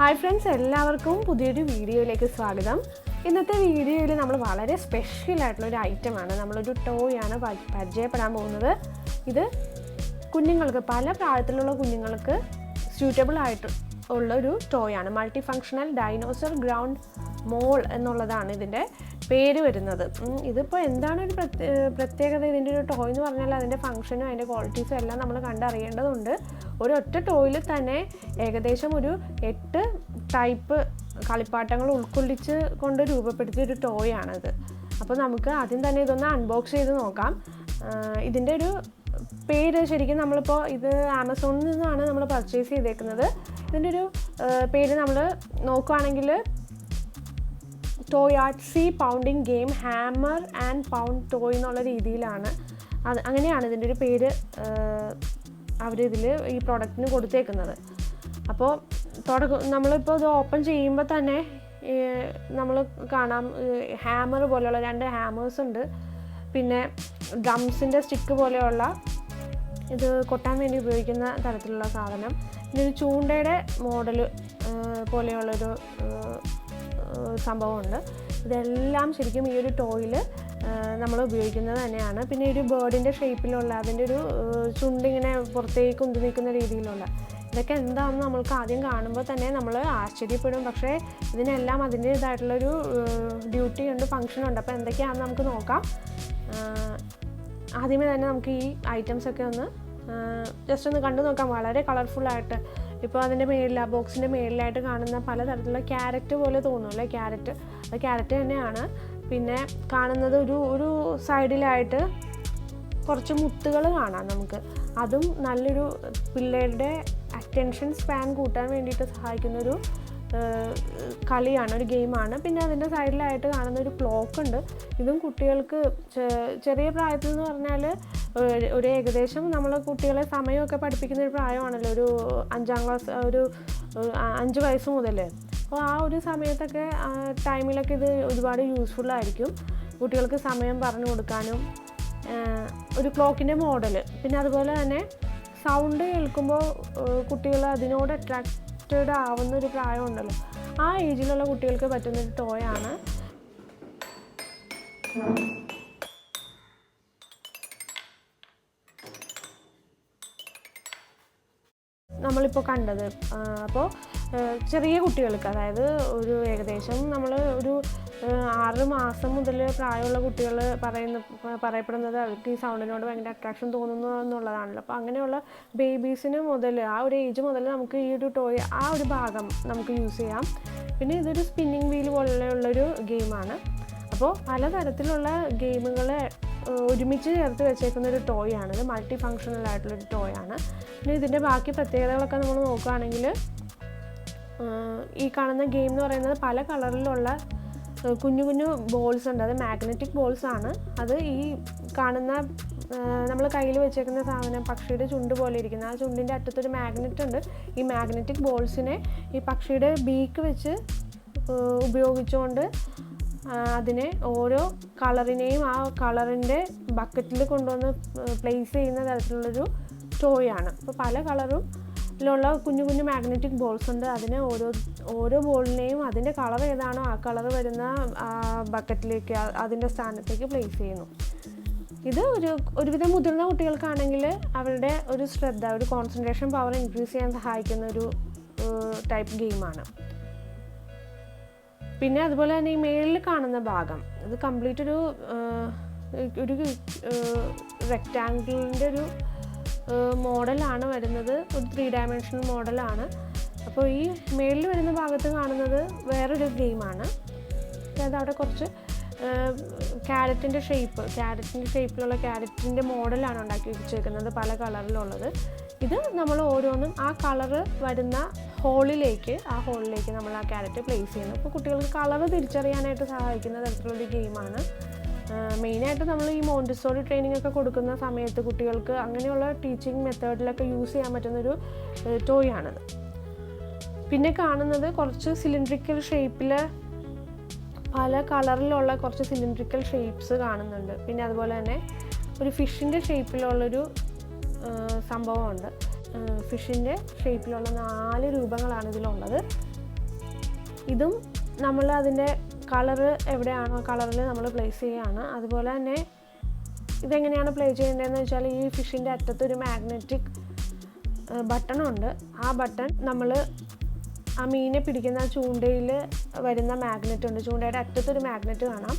Hi friends, എല്ലാവർക്കും പുതിയൊരു വീഡിയോയിലേക്ക് സ്വാഗതം. ഇന്നത്തെ വീഡിയോയിൽ നമ്മൾ വളരെ സ്പെഷ്യലായിട്ടുള്ളൊരു ഐറ്റമാണ്, നമ്മളൊരു ടോയാണ് പരിചയപ്പെടാൻ പോകുന്നത്. ഇത് കുഞ്ഞുങ്ങൾക്ക്, പല പ്രായത്തിലുള്ള കുഞ്ഞുങ്ങൾക്ക് സ്യൂട്ടബിൾ ആയിട്ട് ഉള്ളൊരു ടോയാണ്. മൾട്ടി ഫങ്ഷണൽ ഡൈനോസർ ഗ്രൗണ്ട് മോൾ എന്നുള്ളതാണ് ഇതിൻ്റെ പേര് വരുന്നത്. ഇതിപ്പോൾ എന്താണ് ഒരു പ്രത്യേകത ഇതിൻ്റെ ഒരു ടോയ് എന്ന് പറഞ്ഞാൽ അതിൻ്റെ ഫങ്ഷനും അതിൻ്റെ ക്വാളിറ്റീസും എല്ലാം നമ്മൾ കണ്ടറിയേണ്ടതുണ്ട്. ഒരൊറ്റ ടോയിൽ തന്നെ ഏകദേശം ഒരു 8 ടൈപ്പ് കളിപ്പാട്ടങ്ങൾ ഉൾക്കൊള്ളിച്ച് കൊണ്ട് രൂപപ്പെടുത്തിയൊരു ടോയാണിത്. അപ്പോൾ നമുക്ക് ആദ്യം തന്നെ ഇതൊന്ന് അൺബോക്സ് ചെയ്ത് നോക്കാം. ഇതിൻ്റെ ഒരു പേര് ശരിക്കും നമ്മളിപ്പോൾ ഇത് ആമസോണിൽ നിന്നാണ് നമ്മൾ പർച്ചേസ് ചെയ്തേക്കുന്നത്. ഇതിൻ്റെ ഒരു പേര് നമ്മൾ നോക്കുകയാണെങ്കിൽ ടോയാട്സി pounding game hammer and pound toy എന്നുള്ള രീതിയിലാണ് അങ്ങനെയാണ് ഇതിൻ്റെ ഒരു പേര് അവരിതിൽ ഈ പ്രോഡക്റ്റിന് കൊടുത്തേക്കുന്നത്. അപ്പോൾ നമ്മളിപ്പോൾ ഇത് ഓപ്പൺ ചെയ്യുമ്പോൾ തന്നെ നമ്മൾ കാണാം ഹാമർ പോലെയുള്ള 2 ഹാമേഴ്സ് ഉണ്ട്. പിന്നെ ഡ്രംസിൻ്റെ സ്റ്റിക്ക് പോലെയുള്ള ഇത് കൊട്ടാൻ വേണ്ടി ഉപയോഗിക്കുന്ന തരത്തിലുള്ള സാധനം. പിന്നെ ഒരു ചൂണ്ടയുടെ മോഡൽ പോലെയുള്ളൊരു സംഭവമുണ്ട്. ഇതെല്ലാം ശരിക്കും ഈ ഒരു ടോയിൽ നമ്മൾ ഉപയോഗിക്കുന്നത് തന്നെയാണ്. പിന്നെ ഒരു ബേർഡിൻ്റെ ഷേപ്പിലുള്ള അതിൻ്റെ ഒരു ചുണ്ടിങ്ങനെ പുറത്തേക്ക് ഉന്തി നിൽക്കുന്ന രീതിയിലുള്ള ഇതൊക്കെ എന്താണെന്ന് നമ്മൾക്ക് ആദ്യം കാണുമ്പോൾ തന്നെ നമ്മൾ ആശ്ചര്യപ്പെടും. പക്ഷേ ഇതിനെല്ലാം അതിൻ്റേതായിട്ടുള്ളൊരു ഡ്യൂട്ടി ഉണ്ട്, ഫങ്ഷനുണ്ട്. അപ്പോൾ എന്തൊക്കെയാണെന്ന് നമുക്ക് നോക്കാം. ആദ്യമേ തന്നെ നമുക്ക് ഈ ഐറ്റംസൊക്കെ ഒന്ന് ജസ്റ്റ് ഒന്ന് കണ്ടു നോക്കാം. വളരെ കളർഫുള്ളായിട്ട് ഇപ്പോൾ അതിൻ്റെ മേളിൽ, ആ ബോക്സിൻ്റെ മേളിലായിട്ട് കാണുന്ന പലതരത്തിലുള്ള ക്യാരറ്റ് പോലെ തോന്നുമല്ലേ, അത് ക്യാരറ്റ് തന്നെയാണ്. പിന്നെ കാണുന്നത് ഒരു സൈഡിലായിട്ട് കുറച്ച് മുത്തുകൾ കാണാം നമുക്ക്. അതും നല്ലൊരു പിള്ളേരുടെ അറ്റൻഷൻ സ്പാൻ കൂട്ടാൻ വേണ്ടിയിട്ട് സഹായിക്കുന്നൊരു കളിയാണ്, ഒരു ഗെയിമാണ്. പിന്നെ അതിൻ്റെ സൈഡിലായിട്ട് കാണുന്ന ഒരു ക്ലോക്ക് ഉണ്ട്. ഇതും കുട്ടികൾക്ക് ചെറിയ പ്രായത്തിൽ എന്ന് പറഞ്ഞാൽ ഒരു ഏകദേശം നമ്മൾ കുട്ടികളെ സമയമൊക്കെ പഠിപ്പിക്കുന്ന ഒരു പ്രായമാണല്ലോ, ഒരു 5ാം ക്ലാസ്, ഒരു 5 വയസ്സ് മുതൽ. അപ്പോൾ ആ ഒരു സമയത്തൊക്കെ ടൈമിലൊക്കെ ഇത് ഒരുപാട് യൂസ്ഫുള്ളായിരിക്കും കുട്ടികൾക്ക് സമയം പറഞ്ഞു കൊടുക്കാനും. ഒരു ക്ലോക്കിൻ്റെ മോഡൽ, പിന്നെ അതുപോലെ തന്നെ സൗണ്ട് കേൾക്കുമ്പോൾ കുട്ടികൾ അതിനോട് അട്രാക്റ്റഡ് ആവുന്ന ഒരു പ്രായമുണ്ടല്ലോ, ആ ഏജിലുള്ള കുട്ടികൾക്ക് പറ്റുന്നൊരു ടോയാണ്. നമ്മളിപ്പോൾ കണ്ടത് അപ്പോൾ ചെറിയ കുട്ടികൾക്ക്, അതായത് ഒരു ഏകദേശം നമ്മൾ ഒരു 6 മാസം മുതൽ പ്രായമുള്ള കുട്ടികൾ പറയപ്പെടുന്നത് അവർക്ക് ഈ സൗണ്ടിനോട് ഭയങ്കര അട്രാക്ഷൻ തോന്നുന്നു എന്നുള്ളതാണല്ലോ. അപ്പോൾ അങ്ങനെയുള്ള ബേബീസിന് മുതൽ, ആ ഒരു ഏജ് മുതൽ നമുക്ക് ഈ ഒരു ടോയ്, ആ ഒരു ഭാഗം നമുക്ക് യൂസ് ചെയ്യാം. പിന്നെ ഇതൊരു സ്പിന്നിങ് വീൽ പോലെയുള്ളൊരു ഗെയിമാണ്. അപ്പോൾ പലതരത്തിലുള്ള ഗെയിമുകൾ ഒരുമിച്ച് ചേർത്ത് വെച്ചേക്കുന്ന ഒരു ടോയാണ്. ഇത് മൾട്ടി ഫങ്ഷണൽ ആയിട്ടുള്ളൊരു ടോയാണ്. പിന്നെ ഇതിൻ്റെ ബാക്കി പ്രത്യേകതകളൊക്കെ നമ്മൾ നോക്കുകയാണെങ്കിൽ ഈ കാണുന്ന ഗെയിം എന്ന് പറയുന്നത് പല കളറിലുള്ള കുഞ്ഞു കുഞ്ഞു ബോൾസ് ഉണ്ട്. അത് മാഗ്നറ്റിക് ബോൾസ് ആണ്. അത് ഈ കാണുന്ന നമ്മൾ കയ്യിൽ വെച്ചേക്കുന്ന സാധനം, പക്ഷിയുടെ ചുണ്ട് പോലെ ഇരിക്കുന്ന ആ ചുണ്ടിൻ്റെ അറ്റത്തൊരു മാഗ്നറ്റ് ഉണ്ട്. ഈ മാഗ്നറ്റിക് ബോൾസിനെ ഈ പക്ഷിയുടെ ബീക്ക് വെച്ച് ഉപയോഗിച്ചുകൊണ്ട് അതിനെ ഓരോ കളറിനെയും ആ കളറിൻ്റെ ബക്കറ്റിൽ കൊണ്ടുവന്ന് പ്ലേസ് ചെയ്യുന്ന തരത്തിലുള്ളൊരു ടോയാണ്. അപ്പോൾ പല കളറിലുള്ള കുഞ്ഞു കുഞ്ഞു മാഗ്നറ്റിക് ബോൾസ് ഉണ്ട്. അതിനെ ഓരോ ബോളിനെയും അതിൻ്റെ കളർ ഏതാണോ ആ കളർ വരുന്ന ബക്കറ്റിലേക്ക്, അതിൻ്റെ സ്ഥാനത്തേക്ക് പ്ലേസ് ചെയ്യുന്നു. ഇത് ഒരുവിധം മുതിർന്ന കുട്ടികൾക്കാണെങ്കിൽ അവരുടെ ഒരു ശ്രദ്ധ, ഒരു കോൺസെൻട്രേഷൻ പവർ ഇൻക്രീസ് ചെയ്യാൻ സഹായിക്കുന്ന ഒരു ടൈപ്പ് ഗെയിമാണ്. പിന്നെ അതുപോലെ തന്നെ ഈ മേളിൽ കാണുന്ന ഭാഗം, ഇത് കംപ്ലീറ്റ് ഒരു റെക്റ്റാങ്കിളിൻ്റെ ഒരു മോഡലാണ് വരുന്നത്. ഒരു 3 ഡയമെൻഷണൽ മോഡലാണ്. അപ്പോൾ ഈ മേളിൽ വരുന്ന ഭാഗത്ത് കാണുന്നത് വേറൊരു ഗെയിമാണ്. അതായത് അവിടെ കുറച്ച് ക്യാരറ്റിൻ്റെ ഷേപ്പിലുള്ള ക്യാരറ്റിൻ്റെ മോഡലാണ് ഉണ്ടാക്കി വെച്ചേക്കുന്നത്, പല കളറിലുള്ളത്. ഇത് നമ്മൾ ഓരോന്നും ആ കളറ് വരുന്ന ഹോളിലേക്ക് നമ്മൾ ആ ക്യാരറ്റ് പ്ലേസ് ചെയ്യുന്നു. അപ്പോൾ കുട്ടികൾക്ക് കളറ് തിരിച്ചറിയാനായിട്ട് സഹായിക്കുന്ന തരത്തിലുള്ളൊരു ഗെയിമാണ്. മെയിനായിട്ട് നമ്മൾ ഈ മോണ്ടിസോറി ട്രെയിനിങ് ഒക്കെ കൊടുക്കുന്ന സമയത്ത് കുട്ടികൾക്ക് അങ്ങനെയുള്ള ടീച്ചിങ് മെത്തേഡിലൊക്കെ യൂസ് ചെയ്യാൻ പറ്റുന്നൊരു ടോയാണിത്. പിന്നെ കാണുന്നത് കുറച്ച് സിലിണ്ട്രിക്കൽ ഷേപ്പിൽ, പല കളറിലുള്ള കുറച്ച് സിലിണ്ട്രിക്കൽ ഷേപ്സ് കാണുന്നുണ്ട്. പിന്നെ അതുപോലെ തന്നെ ഒരു ഫിഷിൻ്റെ ഷേപ്പിലുള്ളൊരു സംഭവമുണ്ട്. ഫിഷിൻ്റെ ഷേപ്പിലുള്ള 4 രൂപങ്ങളാണ് ഇതിലുള്ളത്. ഇതും നമ്മൾ അതിൻ്റെ കളറ് എവിടെയാണോ കളറിൽ നമ്മൾ പ്ലേസ് ചെയ്യുകയാണ്. അതുപോലെ തന്നെ ഇതെങ്ങനെയാണ് പ്ലേ ചെയ്യേണ്ടതെന്ന് വെച്ചാൽ ഈ ഫിഷിൻ്റെ അറ്റത്തൊരു മാഗ്നറ്റിക് ബട്ടണുണ്ട്. ആ ബട്ടൺ നമ്മൾ ആ മീനെ പിടിക്കുന്ന ചൂണ്ടയിൽ വരുന്ന മാഗ്നറ്റ് ഉണ്ട്, ചൂണ്ടയുടെ അറ്റത്തൊരു മാഗ്നറ്റ് കാണാം.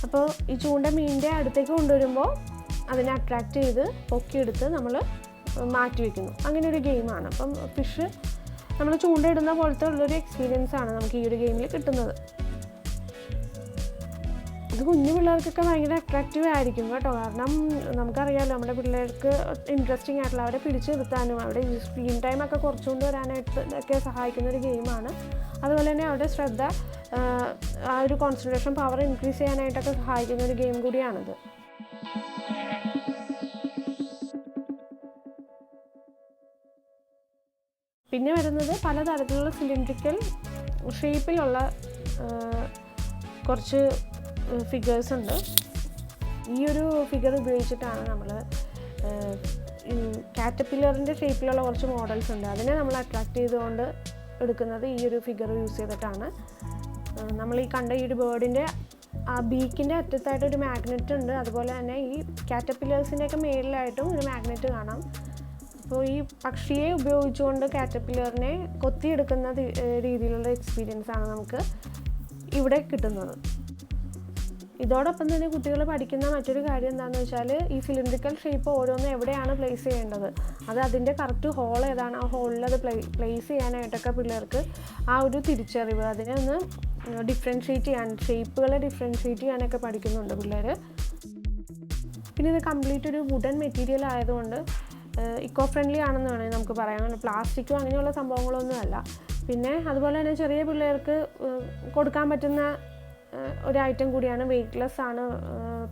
അപ്പോൾ ഈ ചൂണ്ട മീനിൻ്റെ അടുത്തേക്ക് കൊണ്ടുവരുമ്പോൾ അതിനെ അട്രാക്റ്റ് ചെയ്ത് പൊക്കിയെടുത്ത് നമ്മൾ മാറ്റി വയ്ക്കുന്നു. അങ്ങനെ ഒരു ഗെയിമാണ്. അപ്പം ഫിഷ് നമ്മൾ ചൂണ്ടയിടുന്ന പോലത്തെ ഉള്ളൊരു എക്സ്പീരിയൻസ് ആണ് നമുക്ക് ഈ ഒരു ഗെയിമിൽ കിട്ടുന്നത്. ഇത് കുഞ്ഞു പിള്ളേർക്കൊക്കെ ഭയങ്കര അട്രാക്റ്റീവ് ആയിരിക്കും കേട്ടോ. കാരണം നമുക്കറിയാമല്ലോ നമ്മുടെ പിള്ളേർക്ക് ഇൻട്രസ്റ്റിംഗ് ആയിട്ടുള്ള അവരെ പിടിച്ചു നിർത്താനും അവരുടെ സ്ക്രീൻ ടൈമൊക്കെ കുറച്ചുകൊണ്ട് വരാനായിട്ട് ഒക്കെ സഹായിക്കുന്ന ഒരു ഗെയിമാണ്. അതുപോലെ തന്നെ അവരുടെ ശ്രദ്ധ, ആ ഒരു കോൺസെൻട്രേഷൻ പവർ ഇൻക്രീസ് ചെയ്യാനായിട്ടൊക്കെ സഹായിക്കുന്ന ഒരു ഗെയിം കൂടിയാണിത്. പിന്നെ വരുന്നത് പലതരത്തിലുള്ള സിലിണ്ട്രിക്കൽ ഷേപ്പിലുള്ള കുറച്ച് ഫിഗേഴ്സ് ഉണ്ട്. ഈ ഒരു ഫിഗർ ഉപയോഗിച്ചിട്ടാണ് നമ്മൾ കാറ്റർപില്ലറിൻ്റെ ഷേപ്പിലുള്ള കുറച്ച് മോഡൽസ് ഉണ്ട്, അതിനെ നമ്മൾ അട്രാക്റ്റ് ചെയ്തുകൊണ്ട് എടുക്കുന്നത് ഈ ഒരു ഫിഗർ യൂസ് ചെയ്തിട്ടാണ്. നമ്മൾ ഈ കണ്ട ഈ ഒരു ബേർഡിൻ്റെ ആ ബീക്കിൻ്റെ അറ്റത്തായിട്ട് ഒരു മാഗ്നറ്റ് ഉണ്ട്. അതുപോലെ തന്നെ ഈ കാറ്റർപില്ലേഴ്സിൻ്റെയൊക്കെ മേളിലായിട്ടും ഒരു മാഗ്നറ്റ് കാണാം. അപ്പോൾ ഈ പക്ഷിയെ ഉപയോഗിച്ചുകൊണ്ട് കാറ്റർപില്ലറിനെ കൊത്തിയെടുക്കുന്ന രീതിയിലുള്ള എക്സ്പീരിയൻസാണ് നമുക്ക് ഇവിടെ കിട്ടുന്നത്. ഇതോടൊപ്പം തന്നെ കുട്ടികൾ പഠിക്കുന്ന മറ്റൊരു കാര്യം എന്താണെന്ന് വെച്ചാൽ ഈ സിലിണ്ട്രിക്കൽ ഷേപ്പ് ഓരോന്നും എവിടെയാണ് പ്ലേസ് ചെയ്യേണ്ടത്, അത് അതിൻ്റെ കറക്റ്റ് ഹോൾ ഏതാണ്, ആ ഹോളിൽ അത് പ്ലേസ് ചെയ്യാനായിട്ടൊക്കെ പിള്ളേർക്ക് ആ ഒരു തിരിച്ചറിവ്, അതിനെ ഒന്ന് ഡിഫറൻഷ്യേറ്റ് ചെയ്യാൻ, ഷേപ്പുകളെ ഡിഫറൻഷ്യേറ്റ് ചെയ്യാനൊക്കെ പഠിക്കുന്നുണ്ട് പിള്ളേർ. പിന്നെ ഇത് കംപ്ലീറ്റ് ഒരു വുഡൻ മെറ്റീരിയൽ ആയതുകൊണ്ട് ഇക്കോ ഫ്രണ്ട്ലി ആണെന്ന് വേണമെങ്കിൽ നമുക്ക് പറയാം. പ്ലാസ്റ്റിക്കോ അങ്ങനെയുള്ള സംഭവങ്ങളൊന്നും അല്ല. പിന്നെ അതുപോലെ തന്നെ ചെറിയ പിള്ളേർക്ക് കൊടുക്കാൻ പറ്റുന്ന ഒരു ഐറ്റം കൂടിയാണ്, വെയ്റ്റ്ലെസ് ആണ്.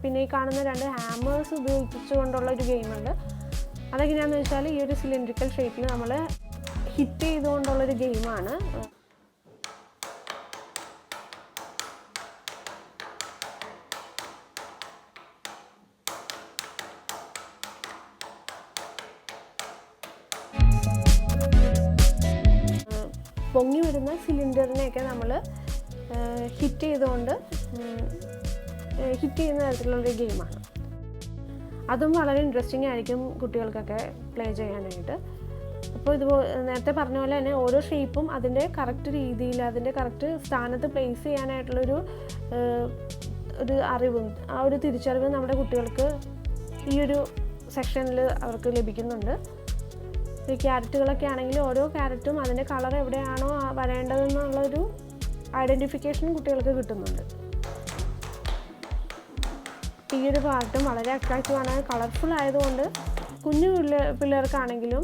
പിന്നെ ഈ കാണുന്ന 2 ഹാമേഴ്സ് ഉപയോഗിച്ചുകൊണ്ടുള്ള ഒരു ഗെയിമുണ്ട്. അതെങ്ങനെയാണെന്ന് വെച്ചാൽ ഈ ഒരു സിലിണ്ട്രിക്കൽ ഷേപ്പിൽ നമ്മൾ ഹിറ്റ് ചെയ്തുകൊണ്ടുള്ളൊരു ഗെയിമാണ്. പൊങ്ങി വരുന്ന സിലിണ്ടറിനെയൊക്കെ നമ്മൾ ഹിറ്റ് ചെയ്യുന്ന തരത്തിലുള്ളൊരു ഗെയിമാണ്. അതും വളരെ ഇൻട്രസ്റ്റിംഗ് ആയിരിക്കും കുട്ടികൾക്കൊക്കെ പ്ലേ ചെയ്യാനായിട്ട്. അപ്പോൾ ഇതുപോലെ നേരത്തെ പറഞ്ഞ പോലെ തന്നെ ഓരോ ഷേപ്പും അതിൻ്റെ കറക്റ്റ് രീതിയിൽ അതിൻ്റെ കറക്റ്റ് സ്ഥാനത്ത് പ്ലേസ് ചെയ്യാനായിട്ടുള്ളൊരു അറിവും ആ ഒരു തിരിച്ചറിവും നമ്മുടെ കുട്ടികൾക്ക് ഈ ഒരു സെക്ഷനിൽ അവർക്ക് ലഭിക്കുന്നുണ്ട്. ഈ ക്യാരറ്റുകളൊക്കെ ആണെങ്കിൽ ഓരോ ക്യാരറ്റും അതിൻ്റെ കളർ എവിടെയാണോ വരേണ്ടതെന്നുള്ളൊരു ഐഡൻറ്റിഫിക്കേഷൻ കുട്ടികൾക്ക് കിട്ടുന്നുണ്ട്. ഈ ഒരു പാർട്ടും വളരെ അട്രാക്റ്റീവാണ്, കളർഫുൾ ആയതുകൊണ്ട് കുഞ്ഞു പിള്ളേർക്കാണെങ്കിലും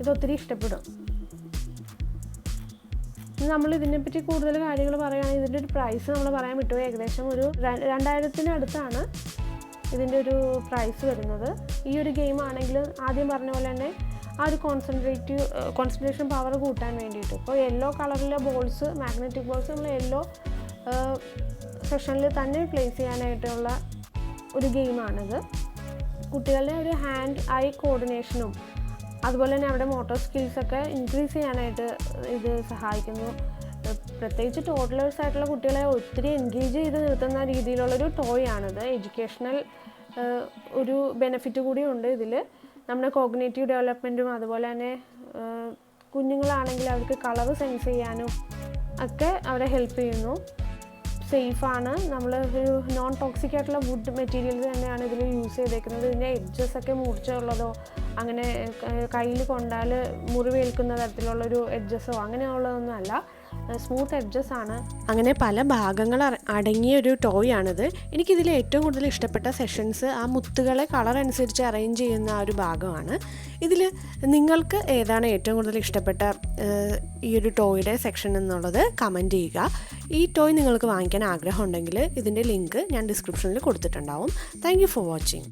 ഇതൊത്തിരി ഇഷ്ടപ്പെടും. നമ്മൾ ഇതിനെപ്പറ്റി കൂടുതൽ കാര്യങ്ങൾ പറയുകയാണെങ്കിൽ ഇതിൻ്റെ ഒരു പ്രൈസ് നമ്മൾ പറയാൻ വിട്ടു. ഏകദേശം ഒരു 2000-ന് അടുത്താണ് ഇതിൻ്റെ ഒരു പ്രൈസ് വരുന്നത്. ഈ ഒരു ഗെയിം ആണെങ്കിൽ ആദ്യം പറഞ്ഞ പോലെ തന്നെ ആ ഒരു കോൺസെൻട്രേഷൻ പവർ കൂട്ടാൻ വേണ്ടിയിട്ട് ഇപ്പോൾ യെല്ലോ കളറിലെ ബോൾസ്, മാഗ്നറ്റിക് ബോൾസ് നമ്മൾ യെല്ലോ സെക്ഷനിൽ തന്നെ പ്ലേസ് ചെയ്യാനായിട്ടുള്ള ഒരു ഗെയിമാണിത്. കുട്ടികളുടെ ഒരു ഹാൻഡ് ഐ കോർഡിനേഷനും അതുപോലെ തന്നെ അവരുടെ മോട്ടോർ സ്കിൽസൊക്കെ ഇൻക്രീസ് ചെയ്യാനായിട്ട് ഇത് സഹായിക്കുന്നു. പ്രത്യേകിച്ച് ടോഡ്ലേഴ്സ് ആയിട്ടുള്ള കുട്ടികളെ ഒത്തിരി എൻഗേജ് ചെയ്ത് നിർത്തുന്ന രീതിയിലുള്ളൊരു ടോയ് ആണിത്. എഡ്യൂക്കേഷണൽ ഒരു ബെനിഫിറ്റ് കൂടിയുണ്ട് ഇതിൽ. നമ്മുടെ കോഗ്നേറ്റീവ് ഡെവലപ്മെൻറ്റും അതുപോലെ തന്നെ കുഞ്ഞുങ്ങളാണെങ്കിൽ അവർക്ക് കളർ സെൻസ് ചെയ്യാനും ഒക്കെ അവരെ ഹെൽപ്പ് ചെയ്യുന്നു. സേഫാണ്. നമ്മൾ ഒരു നോൺ ടോക്സിക് ആയിട്ടുള്ള വുഡ് മെറ്റീരിയൽസ് തന്നെയാണ് ഇതിൽ യൂസ് ചെയ്തേക്കുന്നത്. ഇതിൻ്റെ എഡ്ജസൊക്കെ മൂർച്ചയുള്ളതോ അങ്ങനെ കയ്യിൽ കൊണ്ടാൽ മുറിവേൽക്കുന്ന തരത്തിലുള്ളൊരു എഡ്ജസോ അങ്ങനെയുള്ളതൊന്നും അല്ല, സ്മൂത്ത് എഡ്ജസ് ആണ്. അങ്ങനെ പല ഭാഗങ്ങൾ അടങ്ങിയ ഒരു ടോയ് ആണിത്. എനിക്കിതിൽ ഏറ്റവും കൂടുതൽ ഇഷ്ടപ്പെട്ട സെഷൻസ് ആ മുത്തുകളെ കളർ അനുസരിച്ച് അറേഞ്ച് ചെയ്യുന്ന ആ ഒരു ഭാഗമാണ്. ഇതിൽ നിങ്ങൾക്ക് ഏതാണ് ഏറ്റവും കൂടുതൽ ഇഷ്ടപ്പെട്ട ഈ ഒരു ടോയുടെ സെക്ഷൻ എന്നുള്ളത് കമൻറ്റ് ചെയ്യുക. ഈ ടോയ് നിങ്ങൾക്ക് വാങ്ങിക്കാൻ ആഗ്രഹമുണ്ടെങ്കിൽ ഇതിൻ്റെ ലിങ്ക് ഞാൻ ഡിസ്ക്രിപ്ഷനിൽ കൊടുത്തിട്ടുണ്ടാവും. Thank you for watching.